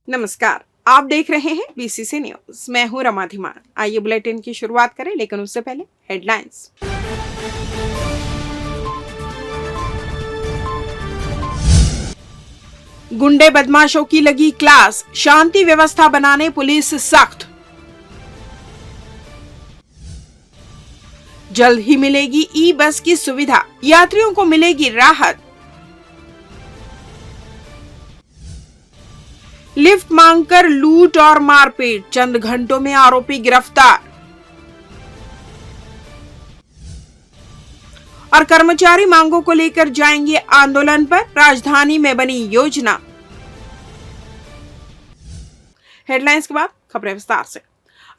नमस्कार, आप देख रहे हैं बीसीसी न्यूज। मैं हूं रमा धीमान। आइए बुलेटिन की शुरुआत करें, लेकिन उससे पहले हेडलाइंस। गुंडे बदमाशों की लगी क्लास, शांति व्यवस्था बनाने पुलिस सख्त। जल्द ही मिलेगी ई बस की सुविधा, यात्रियों को मिलेगी राहत। लिफ्ट मांगकर लूट और मारपीट, चंद घंटों में आरोपी गिरफ्तार। और कर्मचारी मांगों को लेकर जाएंगे आंदोलन पर, राजधानी में बनी योजना। हेडलाइंस के बाद खबरें विस्तार से।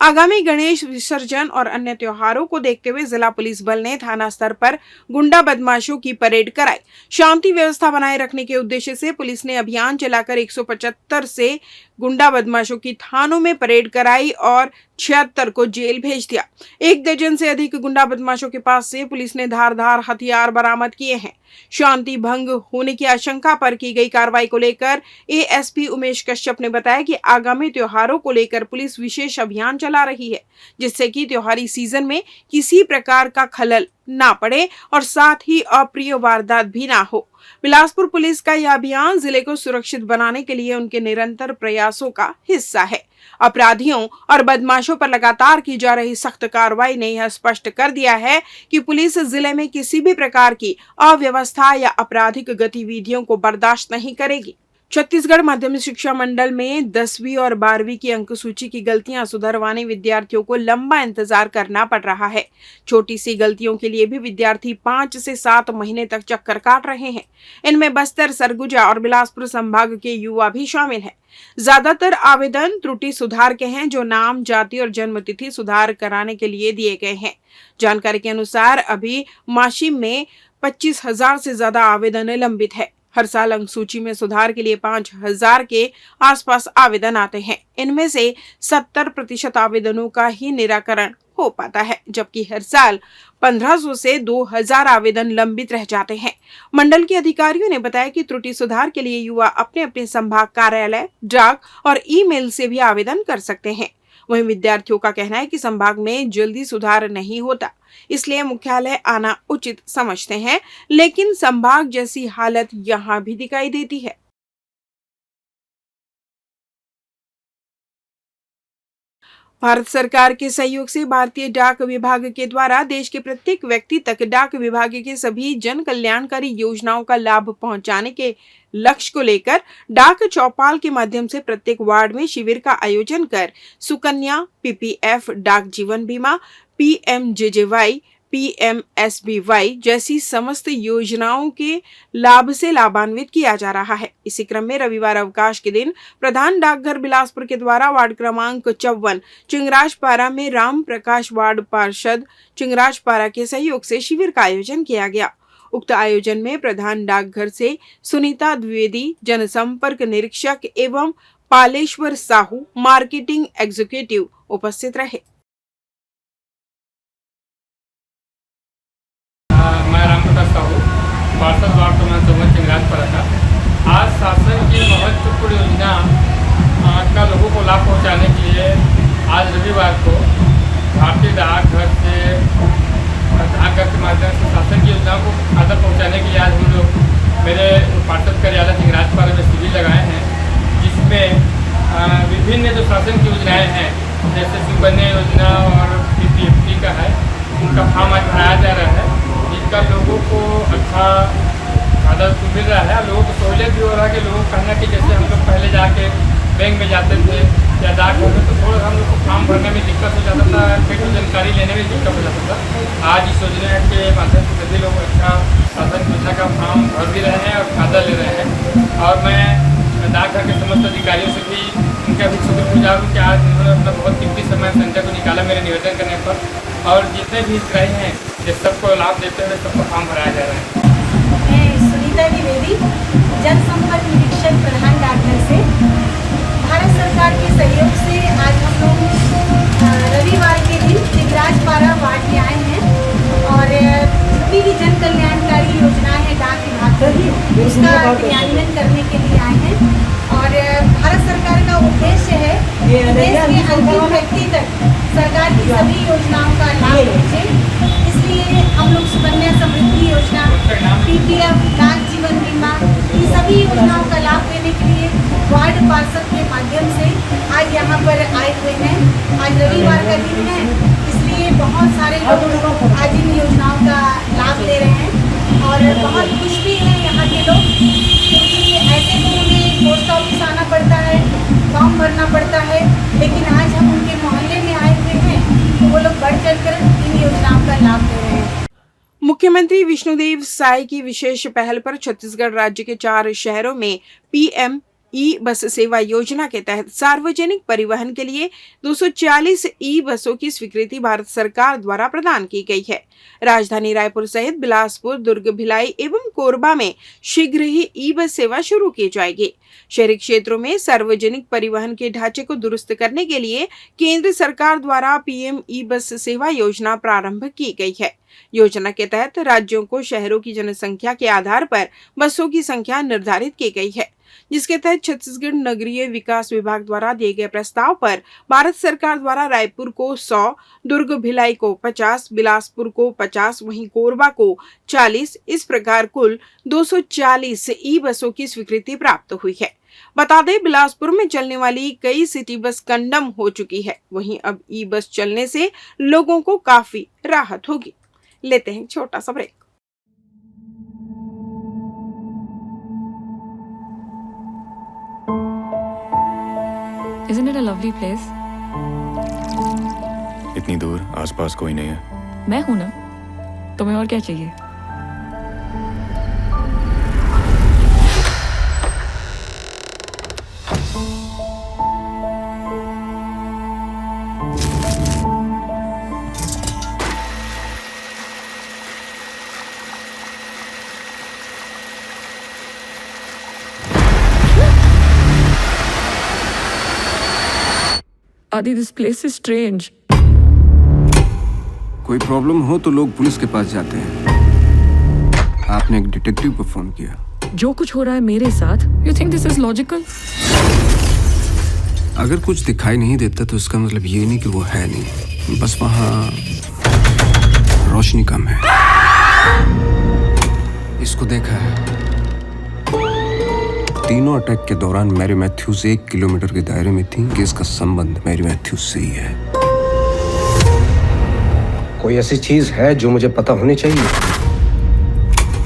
आगामी गणेश विसर्जन और अन्य त्योहारों को देखते हुए जिला पुलिस बल ने थाना स्तर पर गुंडा बदमाशों की परेड कराई। शांति व्यवस्था बनाए रखने के उद्देश्य से पुलिस ने अभियान चलाकर 175 से गुंडा बदमाशों की थानों में परेड कराई और 76 को जेल भेज दिया। 1 दर्जन से अधिक गुंडा बदमाशों के पास से पुलिस ने धारदार हथियार बरामद किए हैं। शांति भंग होने की आशंका पर की गई कार्रवाई को लेकर एएसपी उमेश कश्यप ने बताया कि आगामी त्योहारों को लेकर पुलिस विशेष अभियान चला रही है, जिससे कि त्योहारी सीजन में किसी प्रकार का खलल ना पड़े और साथ ही अप्रिय वारदात भी ना हो। बिलासपुर पुलिस का यह अभियान जिले को सुरक्षित बनाने के लिए उनके निरंतर प्रयासों का हिस्सा है। अपराधियों और बदमाशों पर लगातार की जा रही सख्त कार्रवाई ने यह स्पष्ट कर दिया है कि पुलिस जिले में किसी भी प्रकार की अव्यवस्था या आपराधिक गतिविधियों को बर्दाश्त नहीं करेगी। छत्तीसगढ़ माध्यमिक शिक्षा मंडल में 10वीं और 12वीं की अंक सूची की गलतियां सुधरवाने विद्यार्थियों को लंबा इंतजार करना पड़ रहा है। छोटी सी गलतियों के लिए भी विद्यार्थी 5 से 7 महीने तक चक्कर काट रहे हैं। इनमें बस्तर, सरगुजा और बिलासपुर संभाग के युवा भी शामिल हैं। ज्यादातर आवेदन त्रुटि सुधार के हैं, जो नाम, जाति और जन्म तिथि सुधार कराने के लिए दिए गए हैं। जानकारी के अनुसार अभी माशिम में 25,000 से ज्यादा आवेदन लंबित है। हर साल अंक सूची में सुधार के लिए 5,000 के आसपास आवेदन आते हैं। इनमें से 70% आवेदनों का ही निराकरण हो पाता है, जबकि हर साल 1,500 से 2,000 आवेदन लंबित रह जाते हैं। मंडल के अधिकारियों ने बताया कि त्रुटि सुधार के लिए युवा अपने अपने संभाग कार्यालय, डाक और ईमेल से भी आवेदन कर सकते हैं। वहीं विद्यार्थियों का कहना है कि संभाग में जल्दी सुधार नहीं होता, इसलिए मुख्यालय आना उचित समझते हैं, लेकिन संभाग जैसी हालत यहाँ भी दिखाई देती है। भारत सरकार के सहयोग से भारतीय डाक विभाग के द्वारा देश के प्रत्येक व्यक्ति तक डाक विभाग के सभी जन कल्याणकारी योजनाओं का लाभ पहुंचाने के लक्ष्य को लेकर डाक चौपाल के माध्यम से प्रत्येक वार्ड में शिविर का आयोजन कर सुकन्या, पीपीएफ, डाक जीवन बीमा, पीएमजेजेवाई, पीएमएसबीवाई जैसी समस्त योजनाओं के लाभ से लाभान्वित किया जा रहा है। इसी क्रम में रविवार अवकाश के दिन प्रधान डाकघर बिलासपुर के द्वारा वार्ड क्रमांक 54 चिंगराजपारा में राम प्रकाश वार्ड पार्षद चिंगराजपारा के सहयोग से शिविर का आयोजन किया गया। उक्त आयोजन में प्रधान डाकघर से सुनीता द्विवेदी, जनसंपर्क निरीक्षक एवं पालेश्वर साहू, मार्केटिंग एग्जीक्यूटिव उपस्थित रहे। पार्षद वार्ड क्रमांक चिंगराजपारा का आज शासन की महत्वपूर्ण योजना का लोगों को लाभ पहुंचाने के लिए आज रविवार को भारतीय डाकघर के माध्यम से शासन की योजनाओं को आदर पहुंचाने के लिए आज हम लोग मेरे पार्षद कार्यालय चिंगराजपारा में शिविर लगाए हैं, जिसमें विभिन्न जो शासन की योजनाएं हैं जैसे सुकन्या योजना और पीपीएफटी का है, उनका फॉर्म आज भराया जा रहा है, जिसका लोगों को अच्छा फायदा मिल रहा है। लोगों को सहूलियत भी हो रहा है कि लोगों को कहना कि जैसे हम लोग पहले जाके बैंक में जाते थे या डाक होते तो थोड़ा हम लोग को फॉर्म भरने में दिक्कत हो जाता था, फिर जानकारी लेने में दिक्कत हो जाता था। आज इस योजना के माध्यम से सभी लोग अच्छा शासन योजना का फॉर्म भर भी रहे हैं और फायदा ले रहे हैं। और मैं डाकघर के समस्त अधिकारियों से भी उनका भी शुक्रगुजार हूँ कि आज उन्होंने अपना बहुत कीमती समय संजय को निकाला मेरे निवेदन करने पर, और जितने भी हितग्राही हैं ये सबको लाभ देते हुए सबको फॉर्म भराया जा रहा है। मैं सुनीता द्विवेदी, जनसंपर्क निरीक्षक प्रधान डाक के लिए आए हैं और भारत सरकार का उद्देश्य है कि देश के अंतिम व्यक्ति तक सरकार की सभी योजनाओं का लाभ पहुँचे। इसलिए हम लोग सुकन्या समृद्धि योजना, पीपीएफ, डाक जीवन बीमा, ये सभी योजनाओं का लाभ देने के लिए वार्ड पार्षद के माध्यम से आज यहाँ पर आए हुए हैं। आज रविवार का दिन है, इसलिए बहुत सारे लोग आज इन योजनाओं का लाभ ले रहे हैं और बहुत खुश भी हैं यहाँ के लोग, क्योंकि ऐसे तो उन्हें पोस्ट ऑफिस आना पड़ता है, फॉर्म भरना पड़ता है, लेकिन आज हम उनके मोहल्ले में आए हुए हैं तो वो लोग बढ़ चढ़कर इन योजनाओं का लाभ ले रहे हैं। मुख्यमंत्री विष्णुदेव साय की विशेष पहल पर छत्तीसगढ़ राज्य के 4 शहरों में पीएम ई बस सेवा योजना के तहत सार्वजनिक परिवहन के लिए 240 ई बसों की स्वीकृति भारत सरकार द्वारा प्रदान की गई है। राजधानी रायपुर सहित बिलासपुर, दुर्ग, भिलाई एवं कोरबा में शीघ्र ही ई बस सेवा शुरू की जाएगी। शहरी क्षेत्रों में सार्वजनिक परिवहन के ढांचे को दुरुस्त करने के लिए केंद्र सरकार द्वारा पीएम ई बस सेवा योजना प्रारंभ की गई है। योजना के तहत राज्यों को शहरों की जनसंख्या के आधार पर बसों की संख्या निर्धारित की गई है, जिसके तहत छत्तीसगढ़ नगरीय विकास विभाग द्वारा दिए गए प्रस्ताव पर भारत सरकार द्वारा रायपुर को 100, दुर्ग भिलाई को 50, बिलासपुर को 50, वहीं कोरबा को 40, इस प्रकार कुल 240 ई बसों की स्वीकृति प्राप्त हुई है। बता दें, बिलासपुर में चलने वाली कई सिटी बस कंडम हो चुकी है, वहीं अब ई बस चलने से लोगों को काफी राहत होगी। लेते हैं छोटा सा break. Isn't it a lovely place? इतनी दूर, आसपास कोई नहीं है। मैं हूं ना, तुम्हें और क्या चाहिए? Adi, this place is strange. कोई प्रॉब्लम हो तो लोग पुलिस के पास जाते हैं। आपने एक डिटेक्टिव को फोन किया। जो कुछ हो रहा है मेरे साथ, you think this is logical? अगर कुछ दिखाई नहीं देता तो इसका मतलब ये नहीं कि वो है नहीं, बस वहाँ रोशनी कम है। इसको देखा है? तीनों अटैक के दौरान मैरी मैथ्यूज 1 किलोमीटर के दायरे में थी कि इसका संबंध मैरी मैथ्यूज से ही है। कोई ऐसी चीज है जो मुझे पता होनी चाहिए?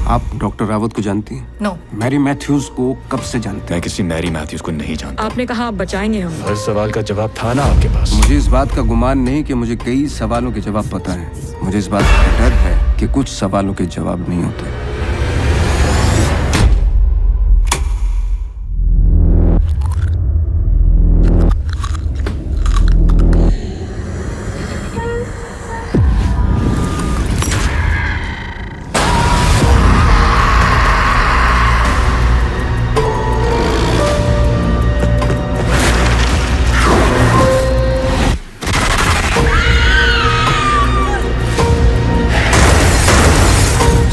आप डॉक्टर रावत को जानती हैं? No. मैरी मैथ्यूज को कब से जानते हैं? मैं किसी मैरी मैथ्यूज को नहीं जानता। आपने कहा आप बचाएंगे हम। हर सवाल का जवाब था ना आपके पास। मुझे इस बात का गुमान नहीं कि मुझे कई सवालों के जवाब पता है। मुझे इस बात का डर है कि कुछ सवालों के जवाब नहीं होते।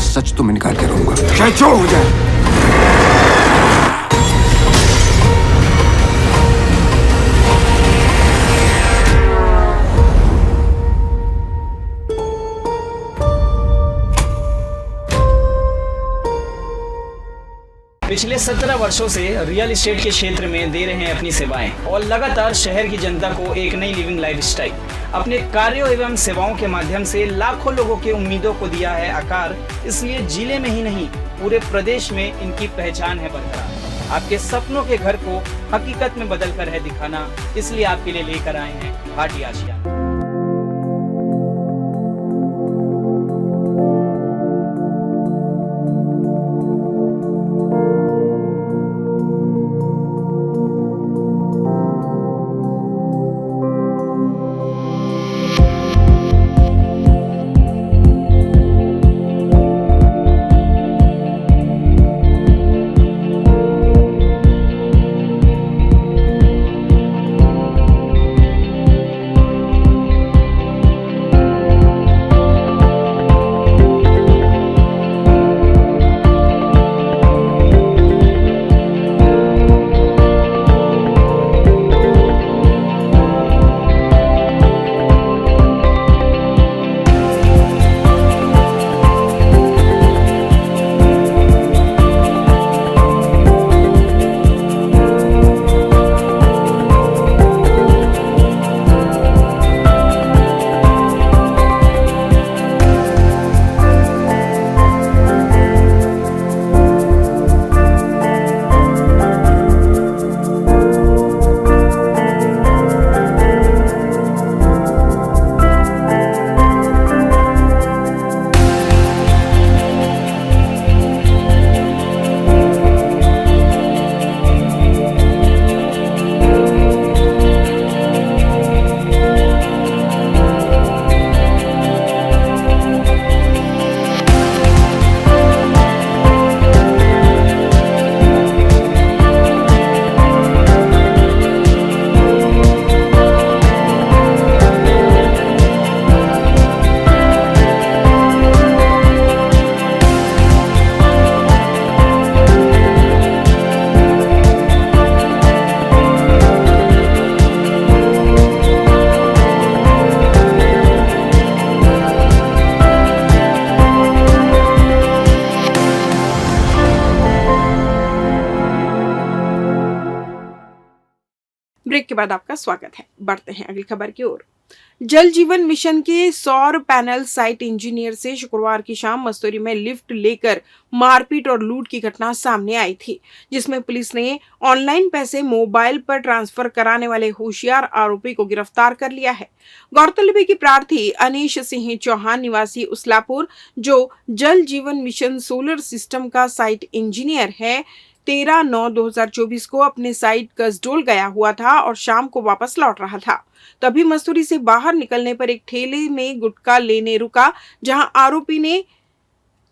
सच तो मैं निकाल के रहूंगा, चाहे जो हो जाए। पिछले 17 वर्षों से रियल एस्टेट के क्षेत्र में दे रहे हैं अपनी सेवाएं और लगातार शहर की जनता को एक नई लिविंग लाइफस्टाइल। अपने कार्यों एवं सेवाओं के माध्यम से लाखों लोगों की उम्मीदों को दिया है आकार। इसलिए जिले में ही नहीं, पूरे प्रदेश में इनकी पहचान है बरकरार। आपके सपनों के घर को हकीकत में बदल कर है दिखाना, इसलिए आपके लिए लेकर आए हैं भाटी आशियाना। ब्रेक के बाद आपका स्वागत है। बढ़ते हैं अगली खबर की ओर। जल जीवन मिशन के सौर पैनल साइट इंजीनियर से शुक्रवार की शाम मस्तूरी में लिफ्ट लेकर मारपीट और लूट की घटना सामने आई थी, जिसमें पुलिस ने ऑनलाइन पैसे मोबाइल पर ट्रांसफर कराने वाले होशियार आरोपी को गिरफ्तार कर लिया है। गौरतलब है कि प्रार्थी अनीश सिंह चौहान निवासी उसलापुर, जो जल जीवन मिशन सोलर सिस्टम का साइट इंजीनियर है, 13/9/2024 को अपने साइट कसडोल गया हुआ था और शाम को वापस लौट रहा था। तभी मस्तूरी से बाहर निकलने पर एक ठेले में गुटखा लेने रुका, जहां आरोपी ने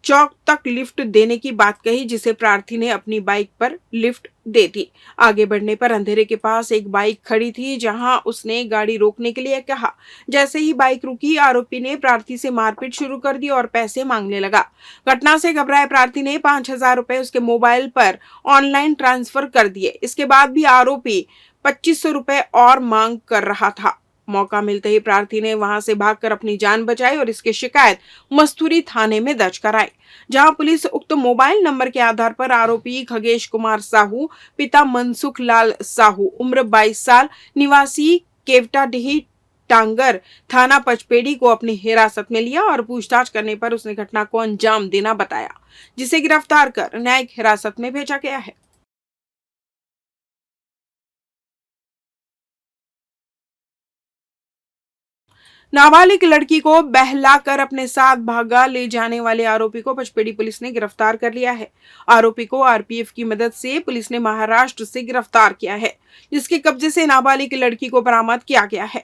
चौक तक लिफ्ट देने की बात कही, जिसे प्रार्थी ने अपनी बाइक पर लिफ्ट दे दी। आगे बढ़ने पर अंधेरे के पास एक बाइक खड़ी थी, जहां उसने गाड़ी रोकने के लिए कहा। जैसे ही बाइक रुकी, आरोपी ने प्रार्थी से मारपीट शुरू कर दी और पैसे मांगने लगा। घटना से घबराए प्रार्थी ने 5,000 रुपए उसके मोबाइल पर ऑनलाइन ट्रांसफर कर दिए। इसके बाद भी आरोपी 2,500 रुपए और मांग कर रहा था। मौका मिलते ही प्रार्थी ने वहां से भागकर अपनी जान बचाई और इसकी शिकायत मस्तूरी थाने में दर्ज कराई, जहां पुलिस उक्त मोबाइल नंबर के आधार पर आरोपी खगेश कुमार साहू, पिता मनसुख लाल साहू, उम्र 22 साल, निवासी केवटाडीह टांगर, थाना पचपेड़ी को अपनी हिरासत में लिया और पूछताछ करने पर उसने घटना को अंजाम देना बताया, जिसे गिरफ्तार कर न्यायिक हिरासत में भेजा गया है। नाबालिग लड़की को बहलाकर अपने साथ भागा ले जाने वाले आरोपी को पचपेड़ी पुलिस ने गिरफ्तार कर लिया है। आरोपी को आरपीएफ की मदद से पुलिस ने महाराष्ट्र से गिरफ्तार किया है, जिसके कब्जे से नाबालिग लड़की को बरामद किया गया है।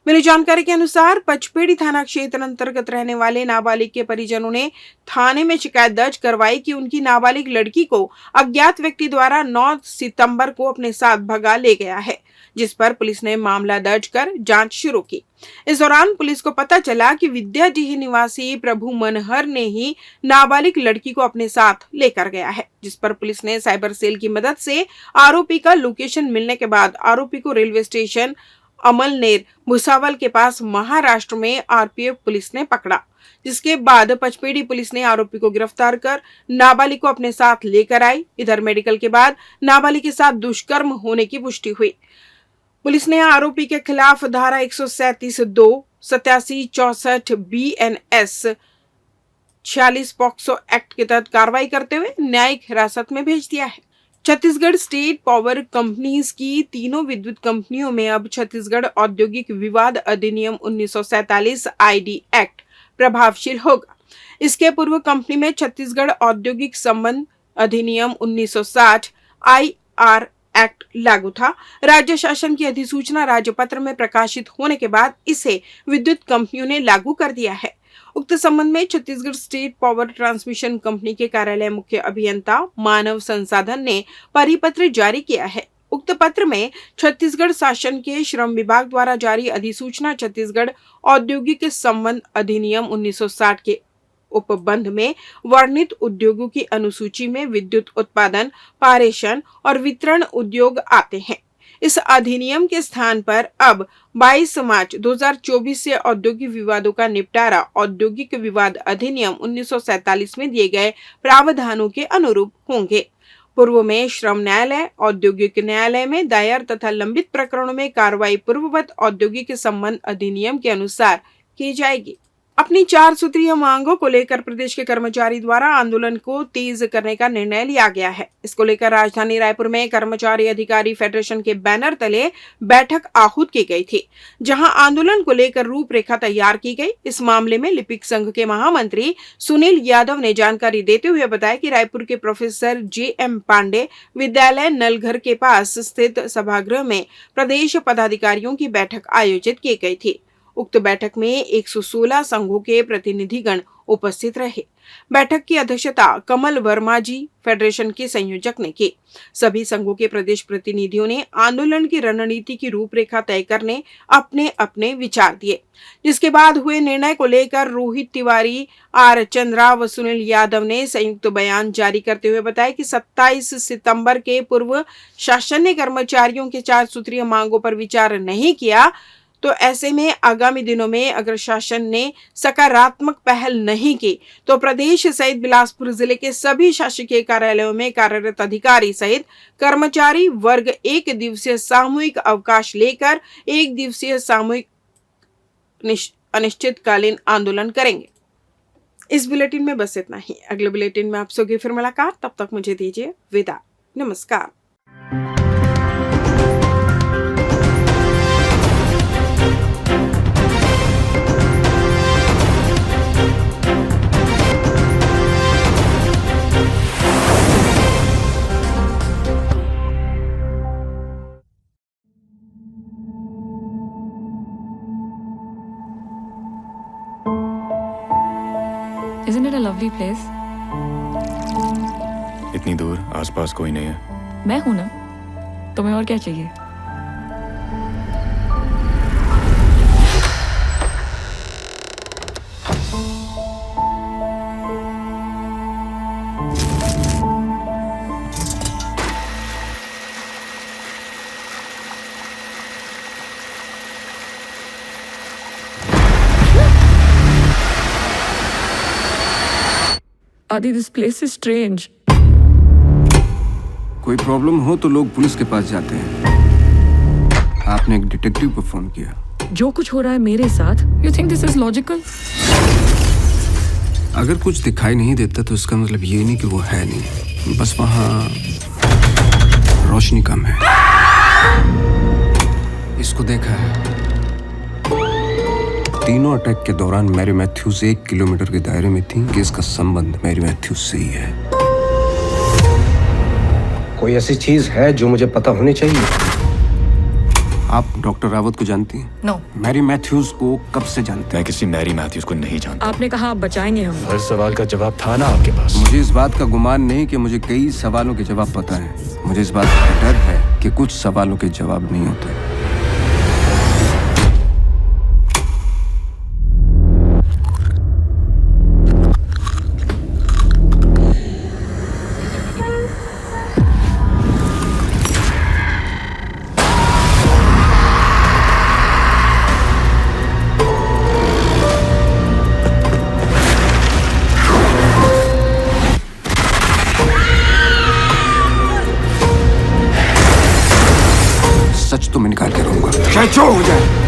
मिली जानकारी के अनुसार पचपेड़ी थाना क्षेत्र अंतर्गत रहने वाले नाबालिग के परिजनों ने थाने में शिकायत दर्ज करवाई कि उनकी नाबालिग लड़की को अज्ञात व्यक्ति द्वारा 9 सितंबर को अपने साथ भगा ले गया है, जिस पर पुलिस ने मामला दर्ज कर जांच शुरू की। इस दौरान पुलिस को पता चला कि विद्याडीह निवासी प्रभु मनहर ने ही नाबालिग लड़की को अपने साथ लेकर गया है, जिस पर पुलिस ने साइबर सेल की मदद से आरोपी का लोकेशन मिलने के बाद आरोपी को रेलवे स्टेशन अमलनेर भुसावल के पास महाराष्ट्र में आरपीएफ पुलिस ने पकड़ा, जिसके बाद पचपेड़ी पुलिस ने आरोपी को गिरफ्तार कर नाबालिग को अपने साथ लेकर आई। इधर मेडिकल के बाद नाबालिग के साथ दुष्कर्म होने की पुष्टि हुई। पुलिस ने आरोपी के खिलाफ धारा 137(2), 87(64) BNS 46 पॉक्सो एक्ट के तहत कार्रवाई करते हुए न्यायिक हिरासत में भेज दिया है। छत्तीसगढ़ स्टेट पावर कंपनीज की तीनों विद्युत कंपनियों में अब छत्तीसगढ़ औद्योगिक विवाद अधिनियम 1947 ID एक्ट प्रभावशील होगा। इसके पूर्व कंपनी में छत्तीसगढ़ औद्योगिक संबंध अधिनियम 1960 IR एक्ट लागू था। राज्य शासन की अधिसूचना राजपत्र में प्रकाशित होने के बाद इसे विद्युत कंपनियों ने लागू कर दिया है। उक्त संबंध में Chhattisgarh state power transmission company के कार्यालय मुख्य अभियंता मानव संसाधन ने परिपत्र जारी किया है। उक्त पत्र में छत्तीसगढ़ शासन के श्रम विभाग द्वारा जारी अधिसूचना छत्तीसगढ़ औद्योगिक संबंध अधिनियम 1960 के उपबंध में वर्णित उद्योगों की अनुसूची में विद्युत उत्पादन, पारेषण और वितरण उद्योग आते हैं। इस अधिनियम के स्थान पर अब 22 मार्च 2024 से औद्योगिक विवादों का निपटारा औद्योगिक विवाद अधिनियम 1947 में दिए गए प्रावधानों के अनुरूप होंगे। पूर्व में श्रम न्यायालय, औद्योगिक न्यायालय में दायर तथा लंबित प्रकरणों में कार्रवाई पूर्ववत औद्योगिक संबंध अधिनियम के अनुसार की जाएगी। अपनी 4 सूत्रीय मांगों को लेकर प्रदेश के कर्मचारी द्वारा आंदोलन को तेज करने का निर्णय लिया गया है। इसको लेकर राजधानी रायपुर में कर्मचारी अधिकारी फेडरेशन के बैनर तले बैठक आहूत की गई थी, जहां आंदोलन को लेकर रूपरेखा तैयार की गई। इस मामले में लिपिक संघ के महामंत्री सुनील यादव ने जानकारी देते हुए बताया कि रायपुर के प्रोफेसर JM पांडे विद्यालय नलघर के पास स्थित सभागृह में प्रदेश पदाधिकारियों की बैठक आयोजित की गई थी। उक्त बैठक में 116 संघों के प्रतिनिधिगण उपस्थित रहे। बैठक की अध्यक्षता कमल वर्मा जी, फेडरेशन के संयोजक, ने की। सभी संघों के प्रदेश प्रतिनिधियों ने आंदोलन की रणनीति की रूपरेखा तय करने अपने अपने विचार दिए, जिसके बाद हुए निर्णय को लेकर रोहित तिवारी, R चंद्रा व सुनील यादव ने संयुक्त बयान जारी करते हुए बताया कि 27 सितंबर के पूर्व शासन ने कर्मचारियों के 4 सूत्रीय मांगों पर विचार नहीं किया, तो ऐसे में आगामी दिनों में अगर शासन ने सकारात्मक पहल नहीं की तो प्रदेश सहित बिलासपुर जिले के सभी शासकीय कार्यालयों में कार्यरत अधिकारी सहित कर्मचारी वर्ग 1 दिवसीय सामूहिक अवकाश लेकर 1 दिवसीय सामूहिक अनिश्चितकालीन आंदोलन करेंगे। इस बुलेटिन में बस इतना ही। अगले बुलेटिन में आपसे होगी फिर मुलाकात। तब तक मुझे दीजिए विदा। नमस्कार। Isn't it a lovely place? इतनी दूर आसपास कोई नहीं है। मैं हूं ना, तुम्हें और क्या चाहिए? Adi, this place is strange. कोई प्रॉब्लम हो तो लोग पुलिस के पास जाते हैं। आपने एक डिटेक्टिव को फोन किया। जो कुछ हो रहा है मेरे साथ, you think this is logical? अगर कुछ दिखाई नहीं देता तो इसका मतलब ये नहीं कि वो है नहीं, बस वहाँ रोशनी कम है। इसको देखा है? तीनों अटैक के दौरान मैरी मैथ्यूज 1 किलोमीटर के दायरे में थी कि इसका संबंध मैरी मैथ्यूज से ही है। कोई ऐसी चीज है जो मुझे पता होनी चाहिए। आप डॉक्टर रावत को जानती हैं? No. मैरी मैथ्यूज को कब से जानते मैं हैं? किसी मैरी मैथ्यूज को नहीं जानता। आपने कहा आप बचाएंगे हम। हर सवाल का जवाब था ना आपके पास। मुझे इस बात का गुमान नहीं कि मुझे कई सवालों के जवाब पता है। मुझे इस बात का डर है कि कुछ सवालों के जवाब नहीं होते। सच तो मैं निकाल के रहूंगा, चाहे जो हो जाए।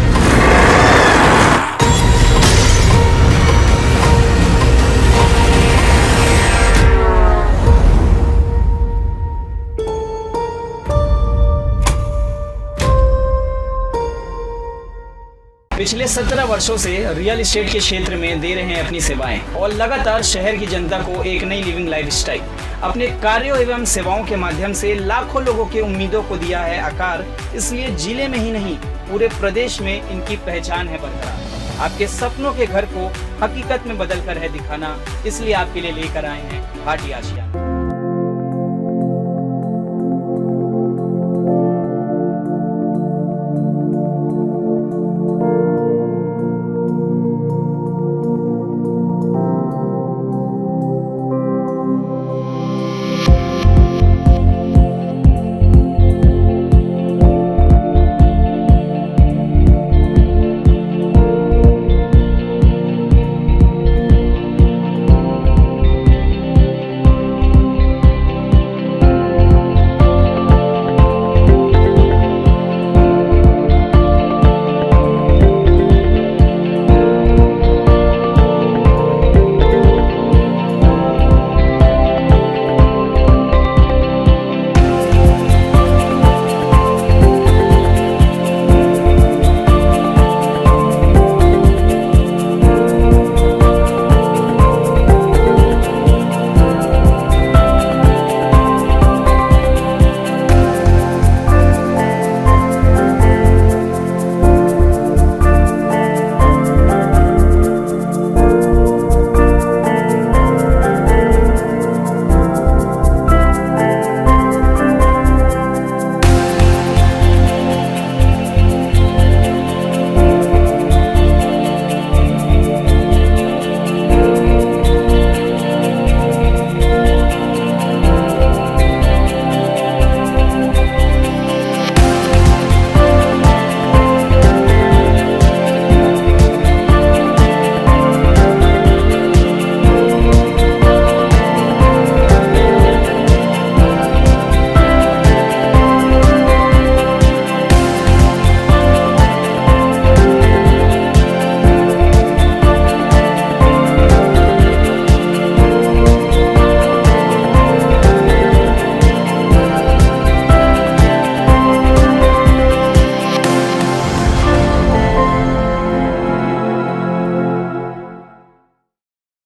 पिछले 17 वर्षों से रियल एस्टेट के क्षेत्र में दे रहे हैं अपनी सेवाएं और लगातार शहर की जनता को एक नई लिविंग लाइफस्टाइल। अपने कार्यों एवं सेवाओं के माध्यम से लाखों लोगों की उम्मीदों को दिया है आकार। इसलिए जिले में ही नहीं पूरे प्रदेश में इनकी पहचान है बरकरार। आपके सपनों के घर को हकीकत में बदल कर है दिखाना, इसलिए आपके लिए लेकर आए हैं भाटी आशिया।